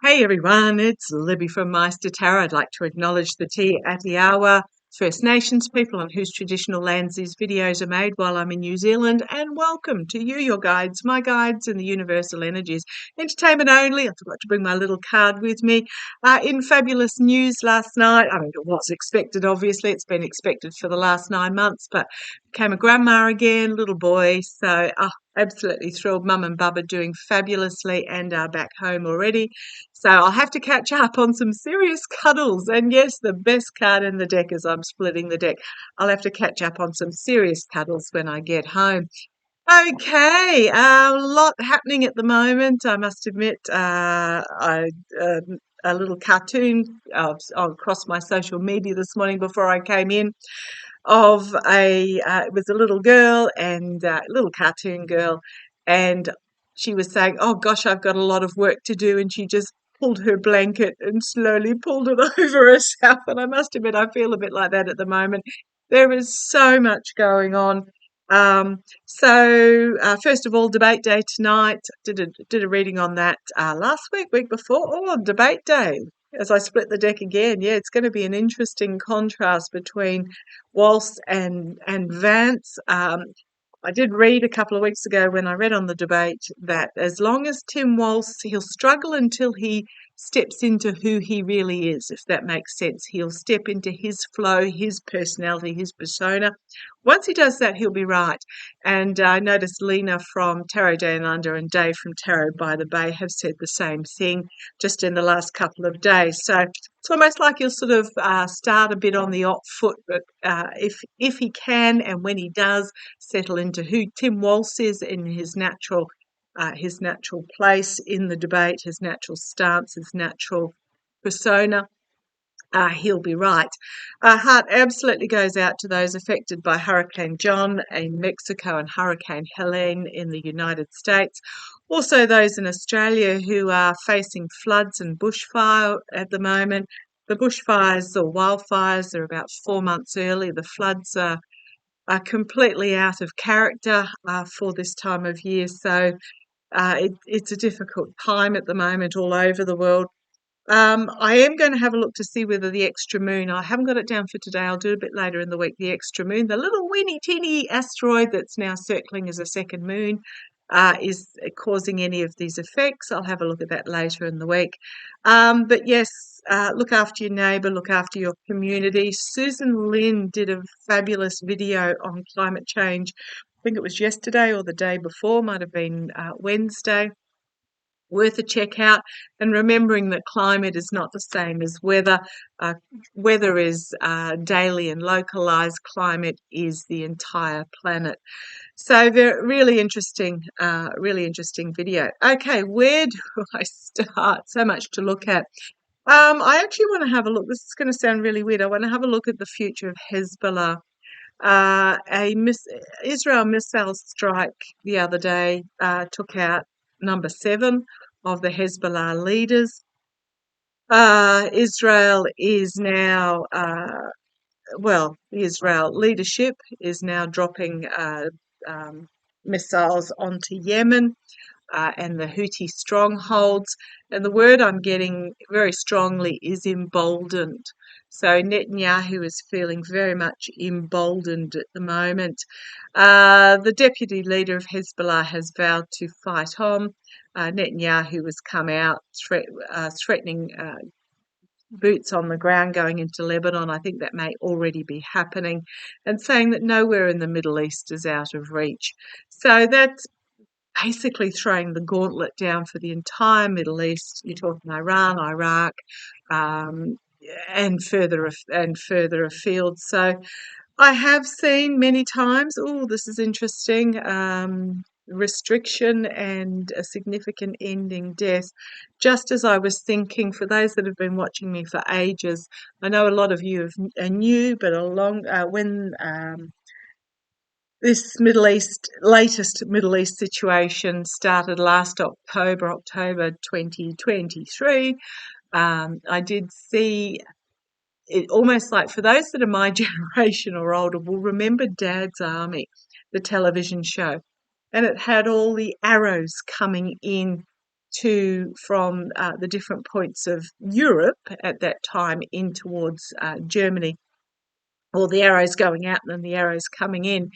Hey everyone, it's Libby from maighstirtarot. I'd like to acknowledge the Te Atiawa First Nations people on whose traditional lands these videos are made while I'm in New Zealand, and welcome to you, your guides, my guides, and the universal energies. Entertainment only. I forgot to bring my little card with me. In fabulous news last night, I mean, it was expected, obviously. It's been expected for the last 9 months, but became a grandma again, little boy. So, absolutely thrilled. Mum and Bub are doing fabulously and are back home already. So I'll have to catch up on some serious cuddles. And yes, the best card in the deck as I'm splitting the deck. I'll have to catch up on some serious cuddles when I get home. Okay, a lot happening at the moment. I must admit, a little cartoon across my social media this morning before I came in of it was a little girl and little cartoon girl, and she was saying, "Oh gosh, I've got a lot of work to do," and she just pulled her blanket and slowly pulled it over herself. And I must admit, I feel a bit like that at the moment. There is so much going on. First of all, debate day tonight. Did a reading on that last week before. Oh, on debate day. As I split the deck again, yeah, it's going to be an interesting contrast between Walsh and Vance. I did read a couple of weeks ago when I read on the debate that as long as Tim Walsh, he'll struggle until he steps into who he really is, if that makes sense. He'll step into his flow, his personality, his persona. Once he does that, he'll be right. And I noticed Lena from Tarot Down Under and Dave from Tarot by the Bay have said the same thing just in the last couple of days. So it's almost like he'll sort of start a bit on the off foot, but if he can and when he does settle into who Tim Walsh is in his natural place in the debate, his natural stance, his natural persona, he'll be right. Our heart absolutely goes out to those affected by Hurricane John in Mexico and Hurricane Helene in the United States. Also those in Australia who are facing floods and bushfire at the moment. The bushfires or wildfires are about 4 months early. The floods are completely out of character for this time of year. So it's a difficult time at the moment all over the world. I am going to have a look to see whether the extra moon, I haven't got it down for today, I'll do it a bit later in the week, the extra moon, the little weeny teeny asteroid that's now circling as a second moon, is causing any of these effects. I'll have a look at that later in the week. But yes, look after your neighbour, look after your community. Susan Lynn did a fabulous video on climate change. I think it was yesterday or the day before, might have been Wednesday. Worth a check out, and remembering that climate is not the same as weather. Weather is daily and localized. Climate is the entire planet. So really interesting video. Okay, where do I start? So much to look at. I actually want to have a look. This is going to sound really weird. I want to have a look at the future of Hezbollah. Israel missile strike the other day took out number 7 of the Hezbollah leaders. Israel is now, the Israel leadership is now dropping missiles onto Yemen and the Houthi strongholds. And the word I'm getting very strongly is emboldened. So Netanyahu is feeling very much emboldened at the moment. The deputy leader of Hezbollah has vowed to fight on. Netanyahu has come out threatening boots on the ground going into Lebanon. I think that may already be happening, and saying that nowhere in the Middle East is out of reach. So that's basically throwing the gauntlet down for the entire Middle East. You're talking Iran, Iraq, and further afield. So I have seen many times, oh, this is interesting, restriction and a significant ending death. Just as I was thinking, for those that have been watching me for ages, I know a lot of you are new, but when this latest Middle East situation started last October 2023, I did see it almost like, for those that are my generation or older, will remember Dad's Army, the television show. And it had all the arrows coming in from the different points of Europe at that time in towards Germany, or the arrows going out and then the arrows coming in.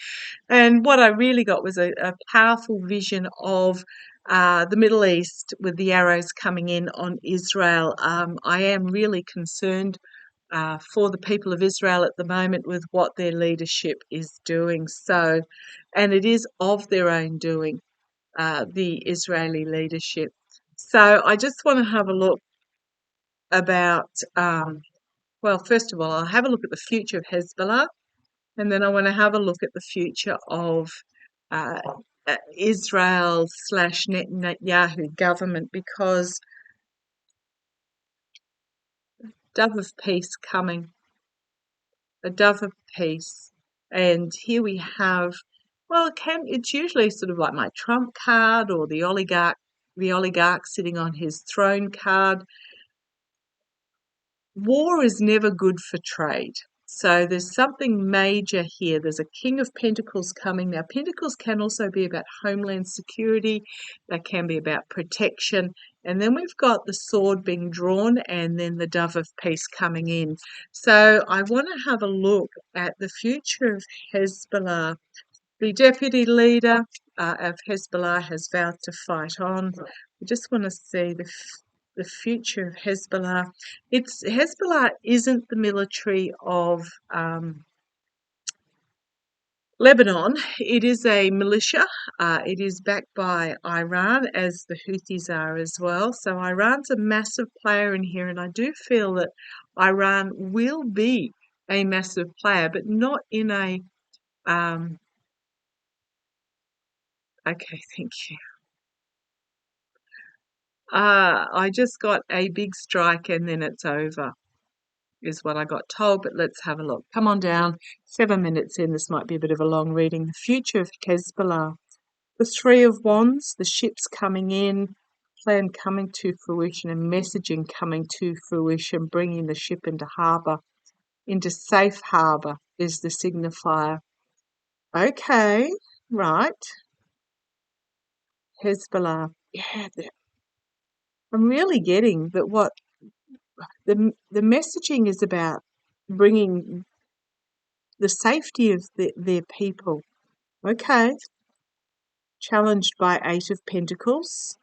And what I really got was a powerful vision of the Middle East with the arrows coming in on Israel. I am really concerned for the people of Israel at the moment with what their leadership is doing. So, and it is of their own doing, the Israeli leadership. So I just want to have a look about, well, first of all, I'll have a look at the future of Hezbollah, and then I want to have a look at the future of uh, Israel / Netanyahu government, because dove of peace coming, a dove of peace. And here we have, well, it's usually sort of like my Trump card or the oligarch sitting on his throne card. War is never good for trade. So there's something major here. There's a King of Pentacles coming. Now, Pentacles can also be about homeland security. They can be about protection. And then we've got the sword being drawn and then the dove of peace coming in. So I want to have a look at the future of Hezbollah. The deputy leader of Hezbollah has vowed to fight on. I just want to see the future of Hezbollah. Hezbollah isn't the military of Lebanon. It is a militia. It is backed by Iran, as the Houthis are as well. So Iran's a massive player in here, and I do feel that Iran will be a massive player, but not in a okay, thank you. I just got a big strike and then it's over, is what I got told, but let's have a look. Come on down. 7 minutes in, this might be a bit of a long reading. The future of Hezbollah. The Three of Wands, the ships coming in, plan coming to fruition and messaging coming to fruition, bringing the ship into harbour, into safe harbour is the signifier. Okay, right. Hezbollah. Yeah, I'm really getting that what the messaging is about bringing the safety of their people. Okay. Challenged by Eight of Pentacles.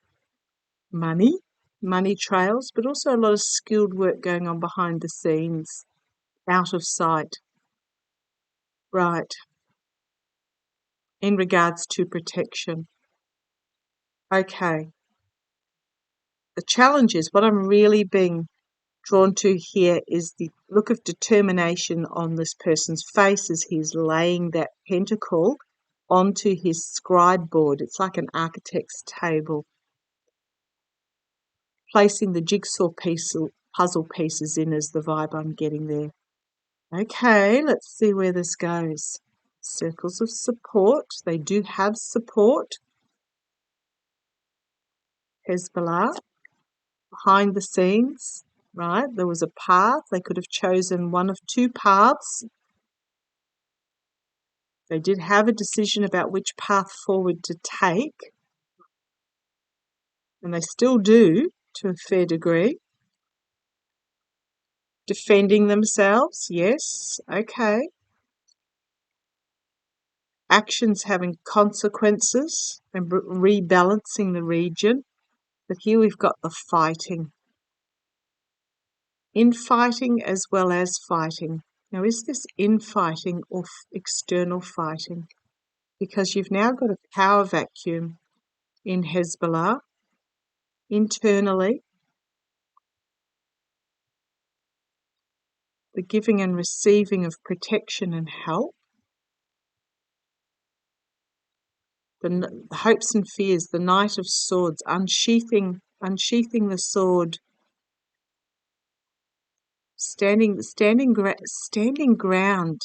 Money trails, but also a lot of skilled work going on behind the scenes, out of sight. Right. In regards to protection. Okay. The challenge is, what I'm really being drawn to here is the look of determination on this person's face as he's laying that pentacle onto his scribe board. It's like an architect's table. Placing the jigsaw puzzle pieces in is the vibe I'm getting there. Okay, let's see where this goes. Circles of support. They do have support. Hezbollah. Behind the scenes, right? There was a path. They could have chosen one of two paths. They did have a decision about which path forward to take. And they still do, to a fair degree. Defending themselves, yes, okay. Actions having consequences and rebalancing the region. But here we've got the fighting. Infighting as well as fighting. Now, is this infighting or external fighting? Because you've now got a power vacuum in Hezbollah internally. The giving and receiving of protection and help. The hopes and fears, the Knight of Swords, unsheathing the sword. Standing ground.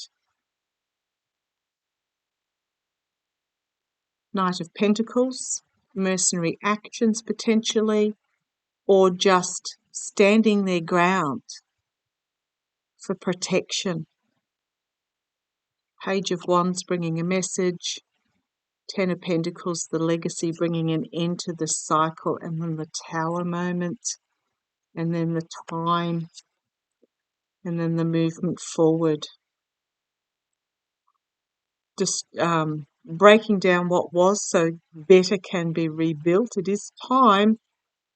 Knight of Pentacles, mercenary actions potentially, or just standing their ground for protection. Page of Wands bringing a message. Ten of Pentacles, the legacy, bringing an end to the cycle, and then the Tower moment, and then the time, and then the movement forward. Just breaking down what was so better can be rebuilt. It is time.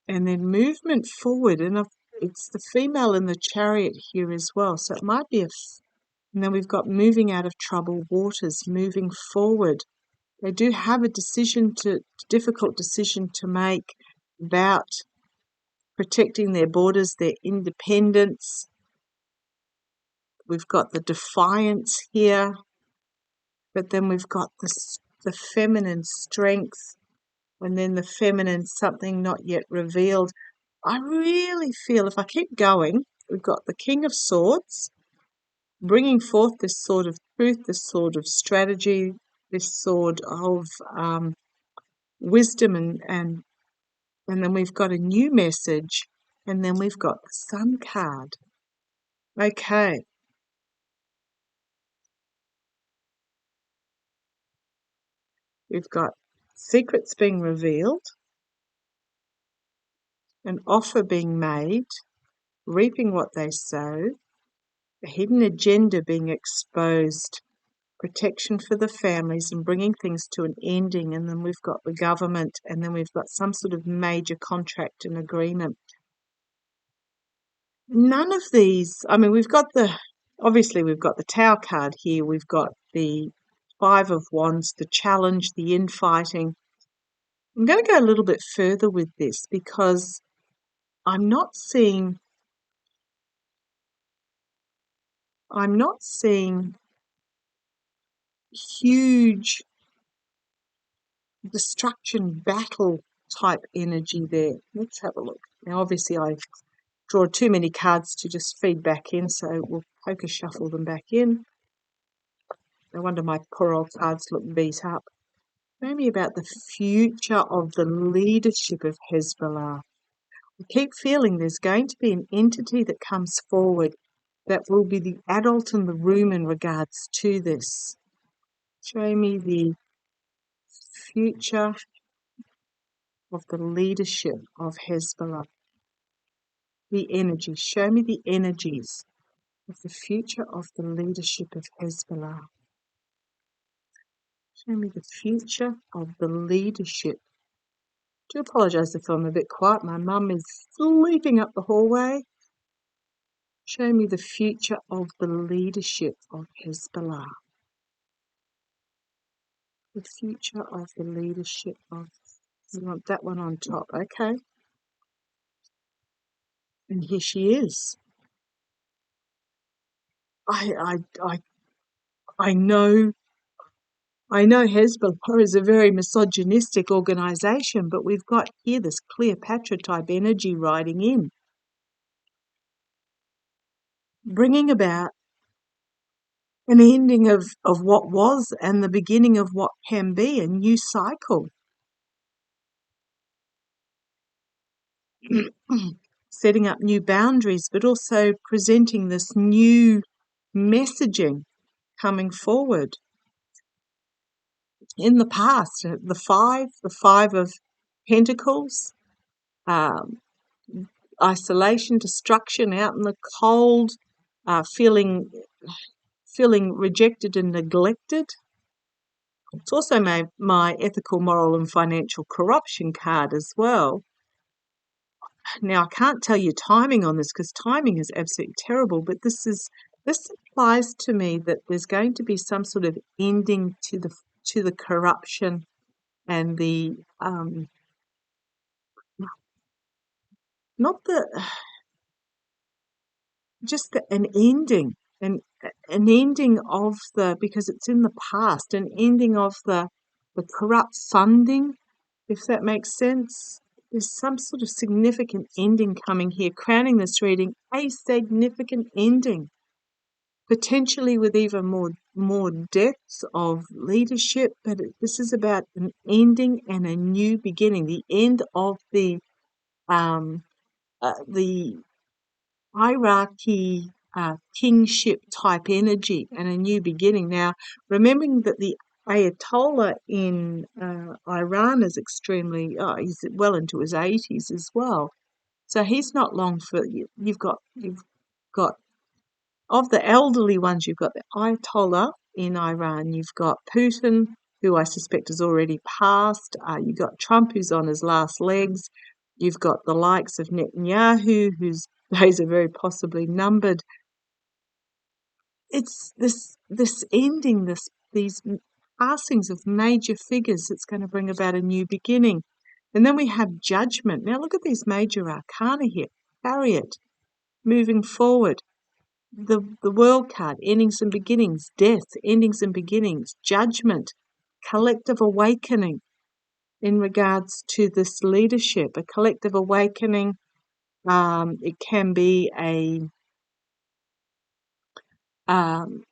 And then movement forward. And it's the female in the Chariot here as well. So it might be and then we've got moving out of troubled waters, moving forward. They do have a difficult decision to make about protecting their borders, their independence. We've got the Defiance here, but then we've got the feminine strength, and then the feminine something not yet revealed. I really feel, if I keep going, we've got the King of Swords, bringing forth this sword of truth, this sword of strategy, this sword of wisdom, and then we've got a new message, and then we've got the Sun card. Okay. We've got secrets being revealed, an offer being made, reaping what they sow, a hidden agenda being exposed, protection for the families and bringing things to an ending, and then we've got the government, and then we've got some sort of major contract and agreement. None of these, I mean, obviously we've got the Tower card here, we've got the Five of Wands, the challenge, the infighting. I'm going to go a little bit further with this because I'm not seeing huge destruction battle type energy there. Let's have a look. Now, obviously, I draw too many cards to just feed back in, so we'll poker shuffle them back in. No wonder my poor old cards look beat up. Maybe about the future of the leadership of Hezbollah. I keep feeling there's going to be an entity that comes forward that will be the adult in the room in regards to this. Show me the future of the leadership of Hezbollah. The energy. Show me the energies of the future of the leadership of Hezbollah. Show me the future of the leadership. I do apologise if I'm a bit quiet. My mum is sleeping up the hallway. Show me the future of the leadership of Hezbollah. The future of the leadership of... You want that one on top, okay. And here she is. I know Hezbollah is a very misogynistic organisation, but we've got here this Cleopatra type energy riding in, bringing about an ending of what was and the beginning of what can be, a new cycle. Setting up new boundaries, but also presenting this new messaging coming forward. In the past, the five of Pentacles, isolation, destruction, out in the cold, feeling rejected and neglected. It's also my ethical, moral and financial corruption card as well. Now, I can't tell you timing on this because timing is absolutely terrible, but this implies to me that there's going to be some sort of ending to the corruption and the an ending, an ending of because it's in the past, an ending of the corrupt funding, if that makes sense. There's some sort of significant ending coming here, crowning this reading, a significant ending, potentially with even more depths of leadership, but this is about an ending and a new beginning, the end of the hierarchy, kingship type energy and a new beginning. Now, remembering that the Ayatollah in Iran is he's well into his 80s as well. So he's not long for, you've got, of the elderly ones, you've got the Ayatollah in Iran, you've got Putin, who I suspect has already passed, you've got Trump, who's on his last legs, you've got the likes of Netanyahu, whose days are very possibly numbered. It's this ending, these passings of major figures that's going to bring about a new beginning. And then we have judgment. Now look at these major arcana here. Chariot, moving forward. The world card, endings and beginnings. Death, endings and beginnings. Judgment, collective awakening in regards to this leadership. A collective awakening, it can be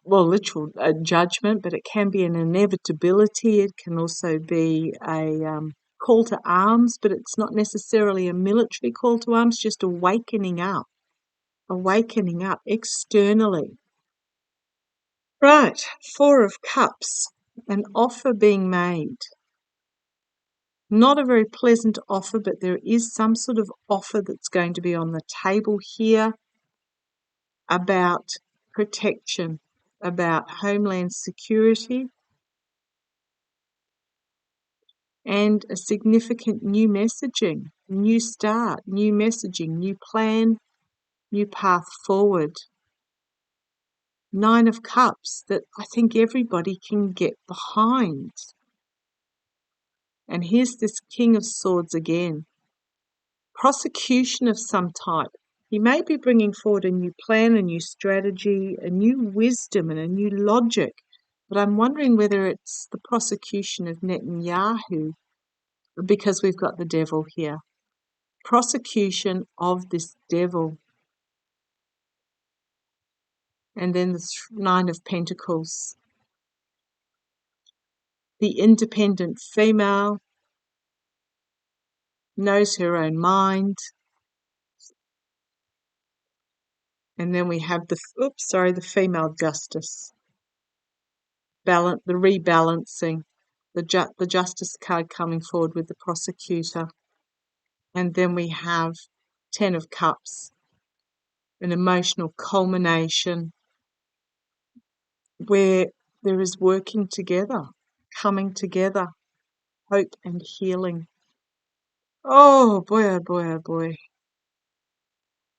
literal judgment, but it can be an inevitability. It can also be a call to arms, but it's not necessarily a military call to arms, just awakening up externally. Right, Four of Cups, an offer being made. Not a very pleasant offer, but there is some sort of offer that's going to be on the table here about protection, about homeland security, and a significant new messaging, new start, new messaging, new plan, new path forward. Nine of Cups that I think everybody can get behind. And here's this King of Swords again. Prosecution of some type. He may be bringing forward a new plan, a new strategy, a new wisdom and a new logic, but I'm wondering whether it's the prosecution of Netanyahu, because we've got the devil here. Prosecution of this devil. And then the Nine of Pentacles. The independent female knows her own mind. And then we have the female justice. The rebalancing. The justice card coming forward with the prosecutor. And then we have 10 of Cups. An emotional culmination where there is working together, coming together, hope and healing. Oh boy, oh boy, oh boy.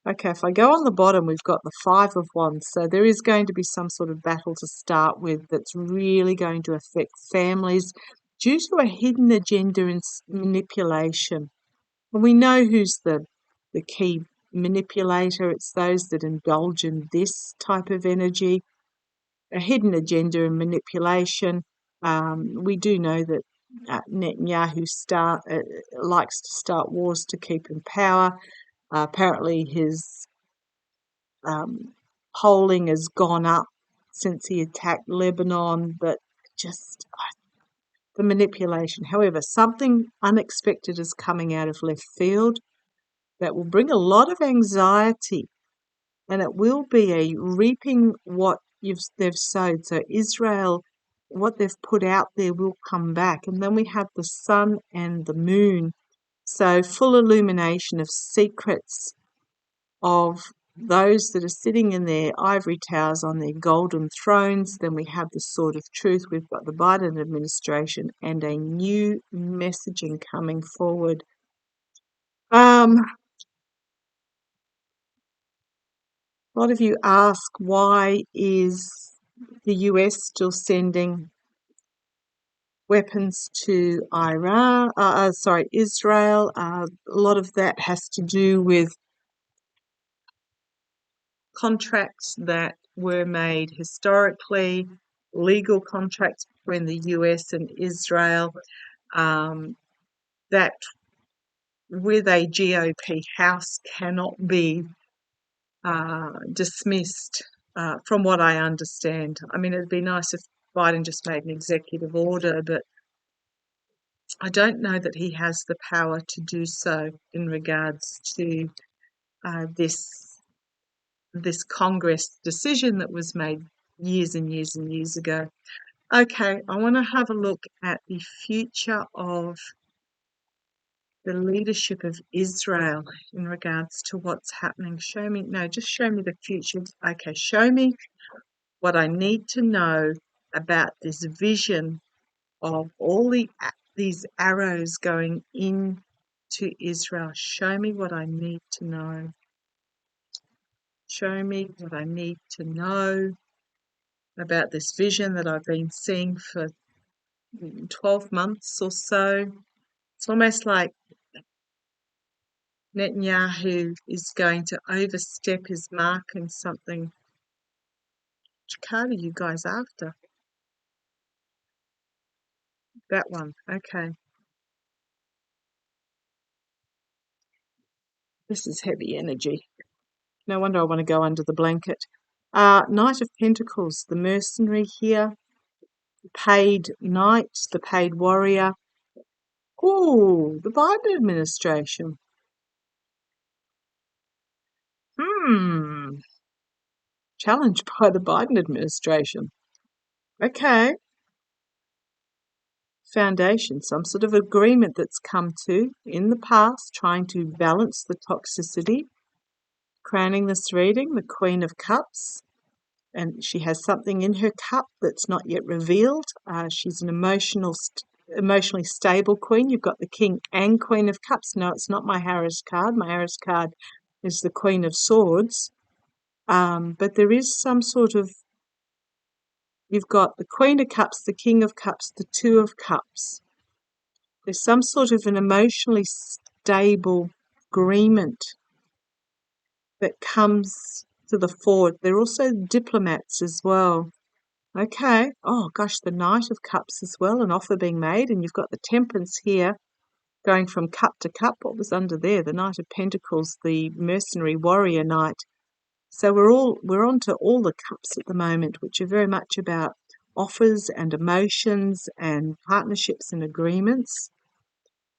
Okay, if I go on the bottom, we've got the Five of Wands. So there is going to be some sort of battle to start with that's really going to affect families due to a hidden agenda and manipulation. And we know who's the key manipulator. It's those that indulge in this type of energy, a hidden agenda and manipulation. We do know that Netanyahu likes to start wars to keep in power. Apparently his polling has gone up since he attacked Lebanon, but just the manipulation. However, something unexpected is coming out of left field that will bring a lot of anxiety, and it will be a reaping what they've sowed. So Israel, what they've put out there will come back. And then we have the sun and the moon. So full illumination of secrets of those that are sitting in their ivory towers on their golden thrones. Then we have the sword of truth. We've got the Biden administration and a new messaging coming forward. A lot of you ask, why is the US still sending weapons to Israel? A lot of that has to do with contracts that were made historically, legal contracts between the US and Israel, that with a GOP house cannot be dismissed, from what I understand. I mean, it'd be nice if Biden just made an executive order, but I don't know that he has the power to do so in regards to this Congress decision that was made years and years and years ago. Okay, I want to have a look at the future of the leadership of Israel in regards to what's happening. Show me, no, just show me the future. Okay, show me what I need to know about this vision of all these arrows going in to Israel. Show me what I need to know. Show me what I need to know about this vision that I've been seeing for 12 months or so. It's almost like Netanyahu is going to overstep his mark in something. Which card are you guys after? That one. Okay. This is heavy energy. No wonder I want to go under the blanket. Knight of Pentacles, the mercenary here. The paid knight, the paid warrior. Oh, the Biden administration. Challenged by the Biden administration. Okay. Foundation, some sort of agreement that's come to in the past, trying to balance the toxicity. Crowning this reading, the Queen of Cups, and she has something in her cup that's not yet revealed. She's an emotionally stable queen. You've got the King and Queen of Cups. No, it's not my Harris card. My Harris card is the Queen of Swords. But there is some sort of, you've got the Queen of Cups, the King of Cups, the Two of Cups. There's some sort of an emotionally stable agreement that comes to the fore. They're also diplomats as well. Okay. Oh, gosh, the Knight of Cups as well, an offer being made. And you've got the Temperance here going from cup to cup. What was under there? The Knight of Pentacles, the mercenary warrior knight. So we're on to all the cups at the moment, which are very much about offers and emotions and partnerships and agreements.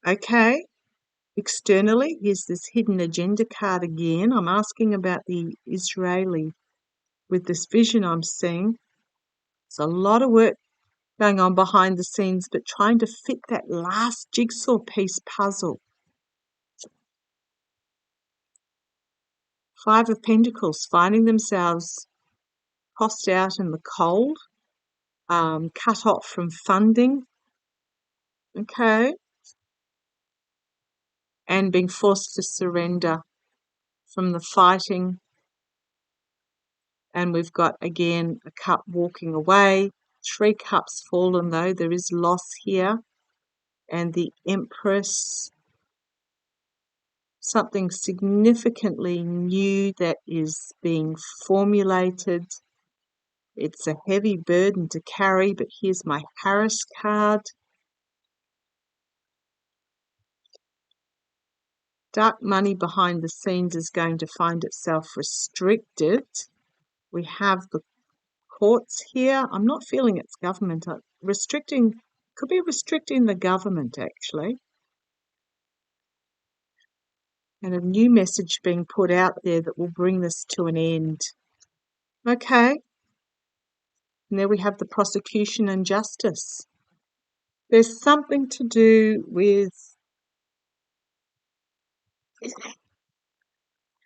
Okay. Externally, here's this hidden agenda card again. I'm asking about the Israeli with this vision I'm seeing. There's a lot of work going on behind the scenes, but trying to fit that last jigsaw piece puzzle. Five of Pentacles, finding themselves tossed out in the cold, cut off from funding, okay, and being forced to surrender from the fighting. And we've got, again, a cup walking away. 3 cups fallen, though. There is loss here. And the Empress, something significantly new that is being formulated. It's a heavy burden to carry, but here's my Harris card. Dark money behind the scenes is going to find itself restricted. We have the courts here. I'm not feeling it's government. Could be restricting the government, actually. And a new message being put out there that will bring this to an end. Okay. And there we have the prosecution and justice. There's something to do with,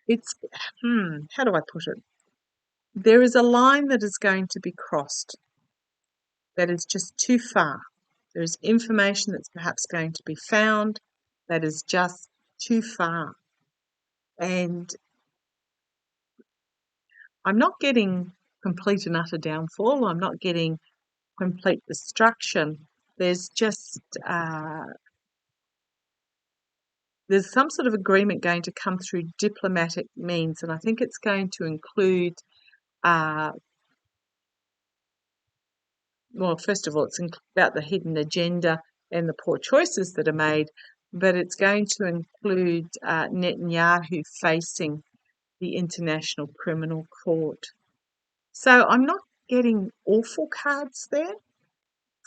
how do I put it? There is a line that is going to be crossed that is just too far. There is information that's perhaps going to be found that is just too far. And I'm not getting complete and utter downfall. I'm not getting complete destruction. There's just, there's some sort of agreement going to come through diplomatic means. And I think it's going to include, well, first of all, it's about the hidden agenda and the poor choices that are made, but it's going to include Netanyahu facing the International Criminal Court. So I'm not getting awful cards there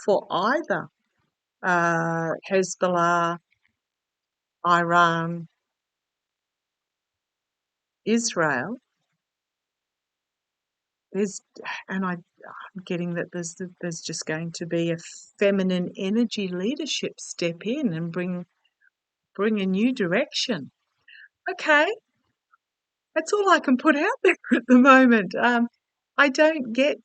for either Hezbollah, Iran, Israel. there's, and I'm getting that there's just going to be a feminine energy leadership step in and bring a new direction. Okay, that's all I can put out there at the moment. I do get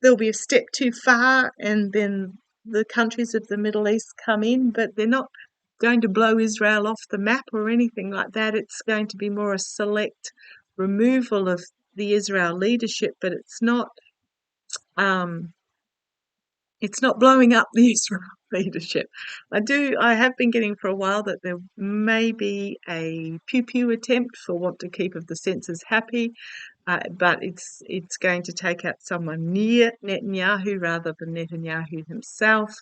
there'll be a step too far, and then the countries of the Middle East come in, but they're not going to blow Israel off the map or anything like that. It's going to be more a select removal of the Israel leadership, but um, it's not blowing up the Israel leadership. I have been getting for a while that there may be a pew-pew attempt for want to keep of the senses happy, but it's going to take out someone near Netanyahu rather than Netanyahu himself.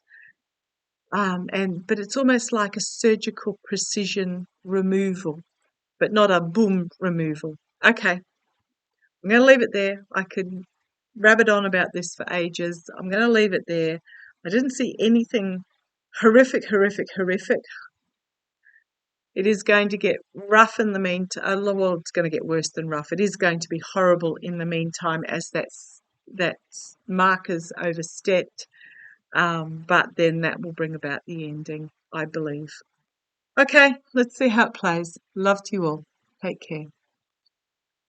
But it's almost like a surgical precision removal, but not a boom removal. Okay, I'm going to leave it there. I could rabbit on about this for ages. I'm going to leave it there. I didn't see anything horrific. It is going to get rough in the meantime. Well, it's going to get worse than rough. It is going to be horrible in the meantime as that marker's overstepped. But then that will bring about the ending, I believe. Okay, let's see how it plays. Love to you all. Take care.